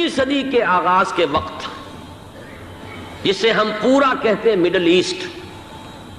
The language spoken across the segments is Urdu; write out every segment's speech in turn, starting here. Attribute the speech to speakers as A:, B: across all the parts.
A: 20ویں صدی کے آغاز کے وقت، جسے ہم پورا کہتے ہیں مڈل ایسٹ،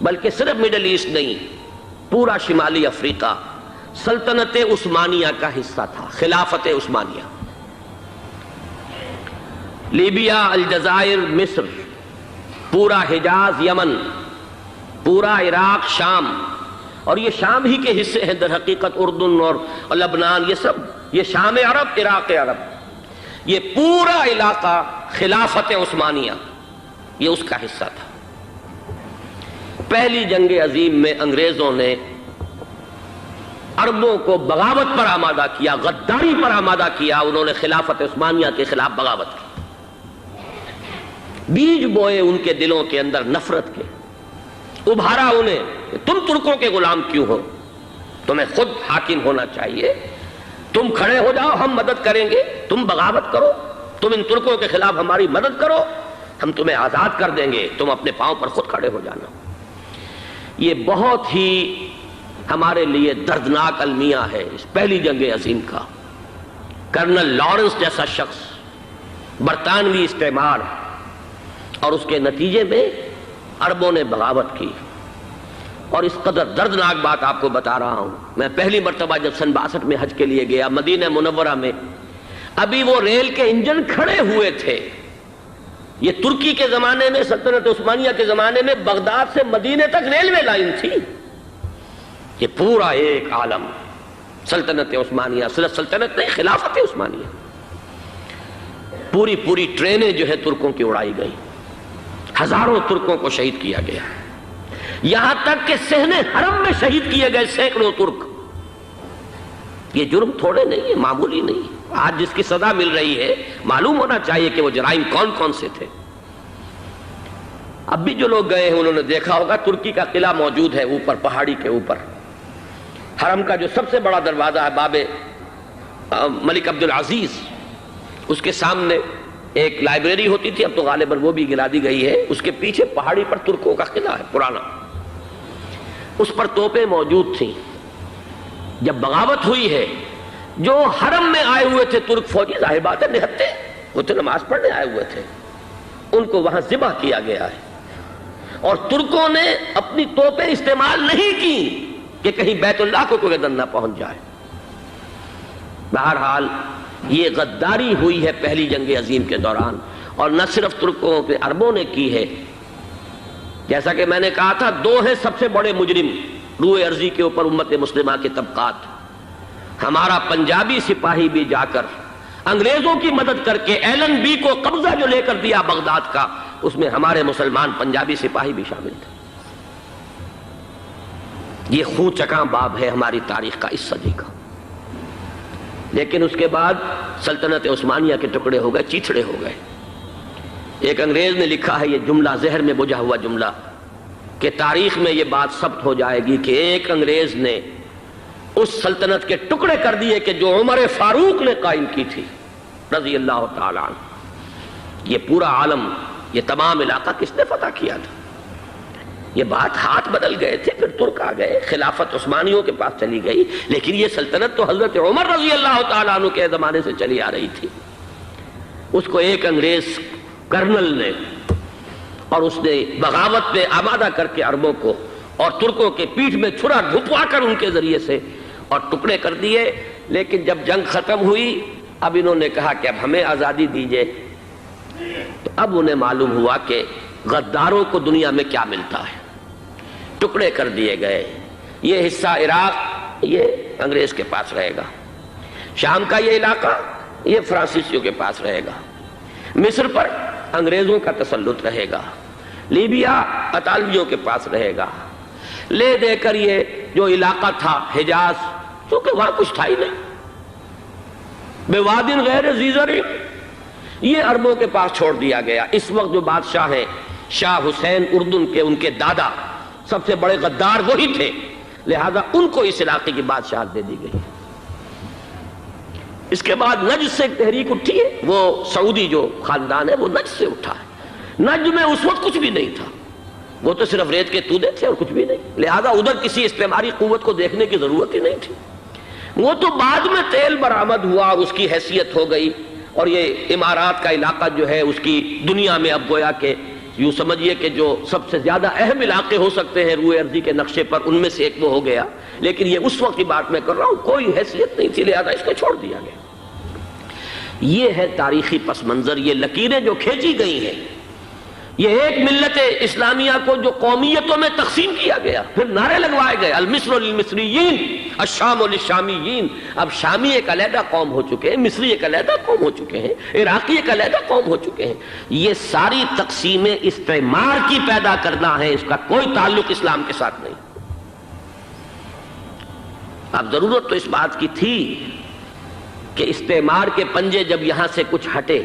A: بلکہ صرف مڈل ایسٹ نہیں، پورا شمالی افریقہ سلطنت عثمانیہ کا حصہ تھا، خلافت عثمانیہ۔ لیبیا، الجزائر، مصر، پورا حجاز، یمن، پورا عراق، شام، اور یہ شام ہی کے حصے ہیں در حقیقت، اردن اور لبنان، یہ سب، یہ شام عرب، عراق عرب، یہ پورا علاقہ خلافت عثمانیہ یہ اس کا حصہ تھا۔ پہلی جنگ عظیم میں انگریزوں نے عربوں کو بغاوت پر آمادہ کیا، غداری پر آمادہ کیا، انہوں نے خلافت عثمانیہ کے خلاف بغاوت کی، بیج بوئے ان کے دلوں کے اندر نفرت کے، ابھارا انہیں، تم ترکوں کے غلام کیوں ہو، تمہیں خود حاکم ہونا چاہیے، تم کھڑے ہو جاؤ، ہم مدد کریں گے، تم بغاوت کرو، تم ان ترکوں کے خلاف ہماری مدد کرو، ہم تمہیں آزاد کر دیں گے، تم اپنے پاؤں پر خود کھڑے ہو جانا۔ یہ بہت ہی ہمارے لیے دردناک المیہ ہے اس پہلی جنگ عظیم کا۔ کرنل لارنس جیسا شخص برطانوی استعمار، اور اس کے نتیجے میں عربوں نے بغاوت کی۔ اور اس قدر دردناک بات آپ کو بتا رہا ہوں، میں پہلی مرتبہ جب سن 62 میں حج کے لیے گیا مدینہ منورہ میں، ابھی وہ ریل کے انجن کھڑے ہوئے تھے۔ یہ ترکی کے زمانے میں، سلطنت عثمانیہ کے زمانے میں بغداد سے مدینے تک ریلوے لائن تھی۔ یہ پورا ایک عالم سلطنت عثمانیہ، صرف سلطنت نہیں، خلافت عثمانیہ، پوری ٹرینیں جو ہے ترکوں کی اڑائی گئی، ہزاروں ترکوں کو شہید کیا گیا، یہاں تک کہ صحن حرم میں شہید کیے گئے سینکڑوں ترک۔ یہ جرم تھوڑے نہیں ہے، معمولی نہیں۔ آج جس کی سزا مل رہی ہے، معلوم ہونا چاہیے کہ وہ جرائم کون کون سے تھے۔ اب بھی جو لوگ گئے ہیں انہوں نے دیکھا ہوگا، ترکی کا قلعہ موجود ہے اوپر پہاڑی کے اوپر، حرم کا جو سب سے بڑا دروازہ ہے باب ملک عبدالعزیز، اس کے سامنے ایک لائبریری ہوتی تھی، اب تو غالباً وہ بھی گرا دی گئی ہے، اس کے پیچھے پہاڑی پر ترکوں کا قلعہ ہے پرانا، اس پر توپیں موجود تھیں۔ جب بغاوت ہوئی ہے، جو حرم میں آئے ہوئے تھے ترک فوجی، ظاہر بات ہے نہتے، وہ تو نماز پڑھنے آئے ہوئے تھے، ان کو وہاں ذبح کیا گیا ہے۔ اور ترکوں نے اپنی توپیں استعمال نہیں کی کہ کہیں بیت اللہ کو کوئی گدن نہ پہنچ جائے۔ بہرحال یہ غداری ہوئی ہے پہلی جنگ عظیم کے دوران، اور نہ صرف ترکوں کے، عربوں نے کی ہے۔ جیسا کہ میں نے کہا تھا، دو ہیں سب سے بڑے مجرم روئے ارضی کے اوپر امت مسلمہ کے طبقات۔ ہمارا پنجابی سپاہی بھی جا کر انگریزوں کی مدد کر کے ایلن بی کو قبضہ جو لے کر دیا بغداد کا، اس میں ہمارے مسلمان پنجابی سپاہی بھی شامل تھے۔ یہ خون چکاں باب ہے ہماری تاریخ کا اس صدی کا۔ لیکن اس کے بعد سلطنت عثمانیہ کے ٹکڑے ہو گئے، چیتھڑے ہو گئے۔ ایک انگریز نے لکھا ہے یہ جملہ، زہر میں بجھا ہوا جملہ، کہ تاریخ میں یہ بات ثبت ہو جائے گی کہ ایک انگریز نے اس سلطنت کے ٹکڑے کر دیے کہ جو عمر فاروق نے قائم کی تھی رضی اللہ تعالیٰ عنہ۔ یہ پورا عالم، یہ تمام علاقہ کس نے فتح کیا تھا؟ یہ بات ہاتھ بدل گئے تھے، پھر ترک آ گئے، خلافت عثمانیوں کے پاس چلی گئی، لیکن یہ سلطنت تو حضرت عمر رضی اللہ تعالیٰ عنہ کے زمانے سے چلی آ رہی تھی۔ اس کو ایک انگریز کرنل نے، اور اس نے بغاوت پہ آمادہ کر کے عربوں کو اور ترکوں کے پیٹھ میں چھرا گھپوا کر ان کے ذریعے سے اور ٹکڑے کر دیے۔ لیکن جب جنگ ختم ہوئی، اب انہوں نے کہا کہ اب ہمیں آزادی دیجیے، تو اب انہیں معلوم ہوا کہ غداروں کو دنیا میں کیا ملتا ہے۔ ٹکڑے کر دیے گئے۔ یہ حصہ عراق یہ انگریز کے پاس رہے گا، شام کا یہ علاقہ یہ فرانسیسیوں کے پاس رہے گا، مصر پر انگریزوں کا تسلط رہے گا، لیبیا اطالویوں کے پاس رہے گا۔ لے دے کر یہ جو علاقہ تھا حجاز، کیونکہ وہاں کچھ تھا ہی نہیں، بوادٍ غیر ذی زرع، یہ عربوں کے پاس چھوڑ دیا گیا۔ اس وقت جو بادشاہ ہیں شاہ حسین اردن کے، ان کے دادا سب سے بڑے غدار وہی تھے، لہذا ان کو اس علاقے کی بادشاہت دے دی گئی۔ اس کے بعد نجد سے ایک تحریک اٹھی ہے، وہ سعودی جو خاندان ہے وہ نجد سے اٹھا ہے۔ نجد میں اس وقت کچھ بھی نہیں تھا، وہ تو صرف ریت کے تودے تھے اور کچھ بھی نہیں، لہذا ادھر کسی استعماری قوت کو دیکھنے کی ضرورت ہی نہیں تھی۔ وہ تو بعد میں تیل برآمد ہوا اور اس کی حیثیت ہو گئی، اور یہ امارات کا علاقہ جو ہے اس کی دنیا میں اب گویا کہ یوں سمجھیے کہ جو سب سے زیادہ اہم علاقے ہو سکتے ہیں روئے ارضی کے نقشے پر، ان میں سے ایک وہ ہو گیا، لیکن یہ اس وقت کی بات میں کر رہا ہوں، کوئی حیثیت نہیں تھی، لہذا اس کو چھوڑ دیا گیا۔ یہ ہے تاریخی پس منظر، یہ لکیریں جو کھینچی گئی ہیں، یہ ایک ملت اسلامیہ کو جو قومیتوں میں تقسیم کیا گیا، پھر نعرے لگوائے گئے المصر للمصریین الشام للشامیین۔ اب شامی ایک علیحدہ قوم ہو چکے ہیں، مصری ایک علیحدہ قوم ہو چکے ہیں، عراقی ایک علیحدہ قوم ہو چکے ہیں۔ یہ ساری تقسیمیں استعمار کی پیدا کرنا ہے، اس کا کوئی تعلق اسلام کے ساتھ نہیں۔ اب ضرورت تو اس بات کی تھی کہ استعمار کے پنجے جب یہاں سے کچھ ہٹے،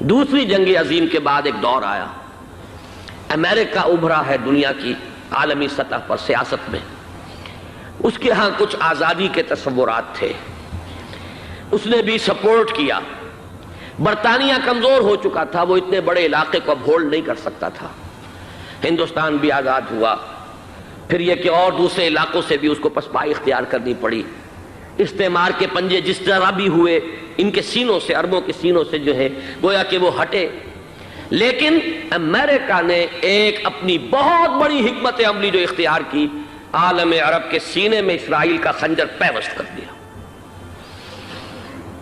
A: دوسری جنگ عظیم کے بعد ایک دور آیا، امریکہ ابھرا ہے دنیا کی عالمی سطح پر سیاست میں، اس کے ہاں کچھ آزادی کے تصورات تھے، اس نے بھی سپورٹ کیا۔ برطانیہ کمزور ہو چکا تھا، وہ اتنے بڑے علاقے کو اب ہولڈ نہیں کر سکتا تھا۔ ہندوستان بھی آزاد ہوا، پھر یہ کہ اور دوسرے علاقوں سے بھی اس کو پسپائی اختیار کرنی پڑی۔ استعمار کے پنجے جس طرح بھی ہوئے، ان کے سینوں سے، عربوں کے سینوں سے جو ہے گویا کہ وہ ہٹے، لیکن امریکہ نے ایک اپنی بہت بڑی حکمت عملی جو اختیار کی، عالم عرب کے سینے میں اسرائیل کا خنجر پیوست کر دیا،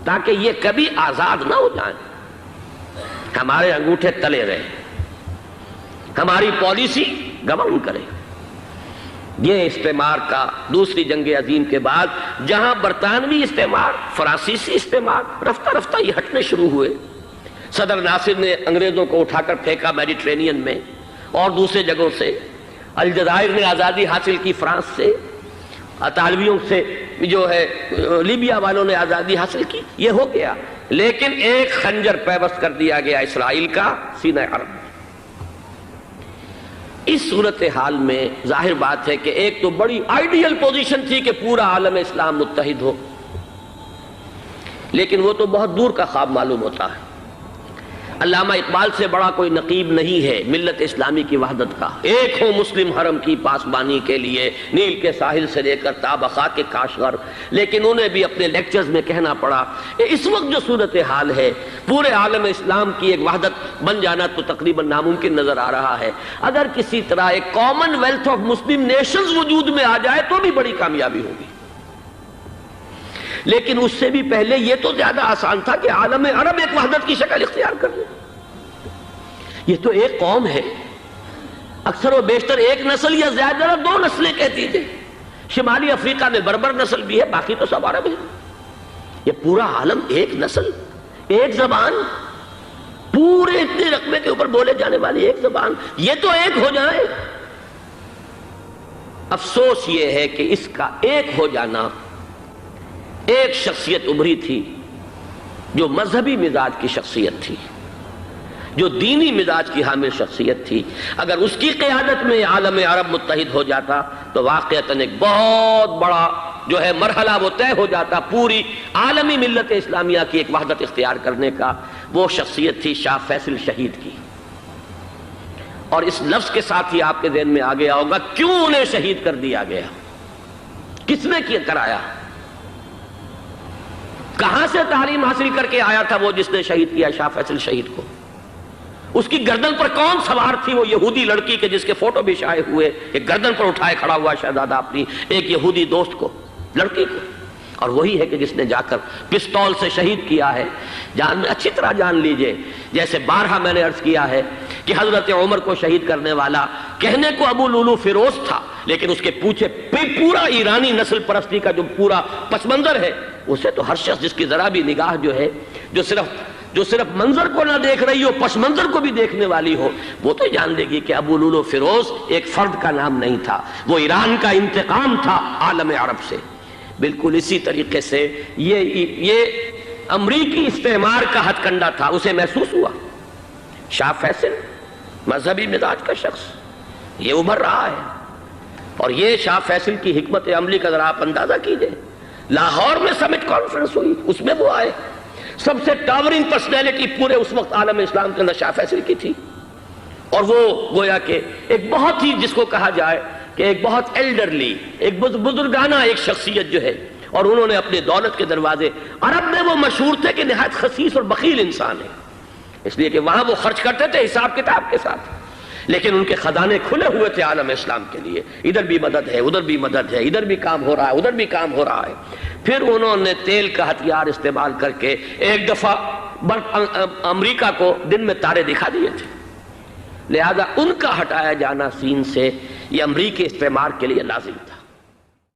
A: تاکہ یہ کبھی آزاد نہ ہو جائیں، ہمارے انگوٹھے تلے رہے، ہماری پالیسی گمن کرے۔ یہ استعمار کا دوسری جنگ عظیم کے بعد، جہاں برطانوی استعمار، فرانسیسی استعمار رفتہ رفتہ یہ ہٹنے شروع ہوئے، صدر ناصر نے انگریزوں کو اٹھا کر پھینکا میڈیٹرینین میں اور دوسرے جگہوں سے، الجزائر نے آزادی حاصل کی فرانس سے، اطالویوں سے جو ہے لیبیا والوں نے آزادی حاصل کی، یہ ہو گیا، لیکن ایک خنجر پیوست کر دیا گیا اسرائیل کا سینہ عرب میں۔ اس صورتحال میں ظاہر بات ہے کہ ایک تو بڑی آئیڈیل پوزیشن تھی کہ پورا عالم اسلام متحد ہو، لیکن وہ تو بہت دور کا خواب معلوم ہوتا ہے۔ علامہ اقبال سے بڑا کوئی نقیب نہیں ہے ملت اسلامی کی وحدت کا، ایک ہو مسلم حرم کی پاسبانی کے لیے، نیل کے ساحل سے لے کر تاب خاک کاشغر، لیکن انہیں بھی اپنے لیکچرز میں کہنا پڑا اس وقت جو صورتحال ہے، پورے عالم اسلام کی ایک وحدت بن جانا تو تقریباً ناممکن نظر آ رہا ہے۔ اگر کسی طرح ایک common wealth of Muslim nations وجود میں آ جائے تو بھی بڑی کامیابی ہوگی، لیکن اس سے بھی پہلے یہ تو زیادہ آسان تھا کہ عالم عرب ایک وحدت کی شکل اختیار کر لے۔ یہ تو ایک قوم ہے، اکثر و بیشتر ایک نسل یا زیادہ دو نسلیں کہتی تھے، شمالی افریقہ میں بربر نسل بھی ہے، باقی تو سب عرب ہیں۔ یہ پورا عالم ایک نسل، ایک زبان، پورے اتنے رقبے کے اوپر بولے جانے والی ایک زبان، یہ تو ایک ہو جائے۔ افسوس یہ ہے کہ اس کا ایک ہو جانا، ایک شخصیت ابھری تھی جو مذہبی مزاج کی شخصیت تھی، جو دینی مزاج کی حامل شخصیت تھی، اگر اس کی قیادت میں عالم عرب متحد ہو جاتا تو واقعتاً ایک بہت بڑا جو ہے مرحلہ وہ طے ہو جاتا پوری عالمی ملت اسلامیہ کی ایک وحدت اختیار کرنے کا۔ وہ شخصیت تھی شاہ فیصل شہید کی، اور اس لفظ کے ساتھ ہی آپ کے ذہن میں آ گیا ہوگا کیوں انہیں شہید کر دیا گیا، کس نے کیا کرایا، کہاں سے تعلیم حاصل کر کے آیا تھا وہ جس نے شہید کیا شاہ فیصل شہید کو، اس کی گردن پر کون سوار تھی، وہ یہودی لڑکی کے جس کے فوٹو بھی شائع ہوئے کہ گردن پر اٹھائے کھڑا ہوا شہزادہ اپنی ایک یہودی دوست کو، لڑکی کو، اور وہی ہے کہ جس نے جا کر پستول سے شہید کیا ہے۔ جان میں اچھی طرح جان لیجئے، جیسے بارہا میں نے عرض کیا ہے کہ حضرت عمر کو شہید کرنے والا کہنے کو ابو لولو فیروز تھا، لیکن اس کے پیچھے پورا ایرانی نسل پرستی کا جو پورا پس منظر ہے، اسے تو ہر شخص جس کی ذرا بھی نگاہ جو ہے جو صرف منظر کو نہ دیکھ رہی ہو، پس منظر کو بھی دیکھنے والی ہو، وہ تو جان لے گی کہ ابو لولو فیروز ایک فرد کا نام نہیں تھا، وہ ایران کا انتقام تھا عالم عرب سے۔ بالکل اسی طریقے سے یہ امریکی استعمار کا ہتھ کنڈا تھا، اسے محسوس ہوا۔ شاہ فیصل مذہبی مزاج کا شخص یہ ابھر رہا ہے، اور یہ شاہ فیصل کی حکمت عملی کا ذرا آپ اندازہ کیجئے۔ لاہور میں سمٹ کانفرنس ہوئی، اس میں وہ آئے، سب سے ٹاورنگ پرسنالٹی پورے اس وقت عالم اسلام کے اندر شاہ فیصل کی تھی، اور وہ گویا کہ ایک بہت ہی جس کو کہا جائے کہ ایک بہت ایلڈرلی، ایک بزرگانہ ایک شخصیت جو ہے، اور انہوں نے اپنی دولت کے دروازے، عرب میں وہ مشہور تھے کہ نہایت خسیس اور بخیل انسان ہے، اس لیے کہ وہاں وہ خرچ کرتے تھے حساب کتاب کے ساتھ، لیکن ان کے خزانے کھلے ہوئے تھے عالم اسلام کے لیے، ادھر بھی مدد ہے، ادھر بھی مدد ہے، ادھر بھی کام ہو رہا ہے، ادھر بھی کام ہو رہا ہے۔ پھر انہوں نے تیل کا ہتھیار استعمال کر کے ایک دفعہ امریکہ کو دن میں تارے دکھا دیے تھے، لہذا ان کا ہٹایا جانا سین سے یہ امریکی استعمار کے لیے لازم تھا۔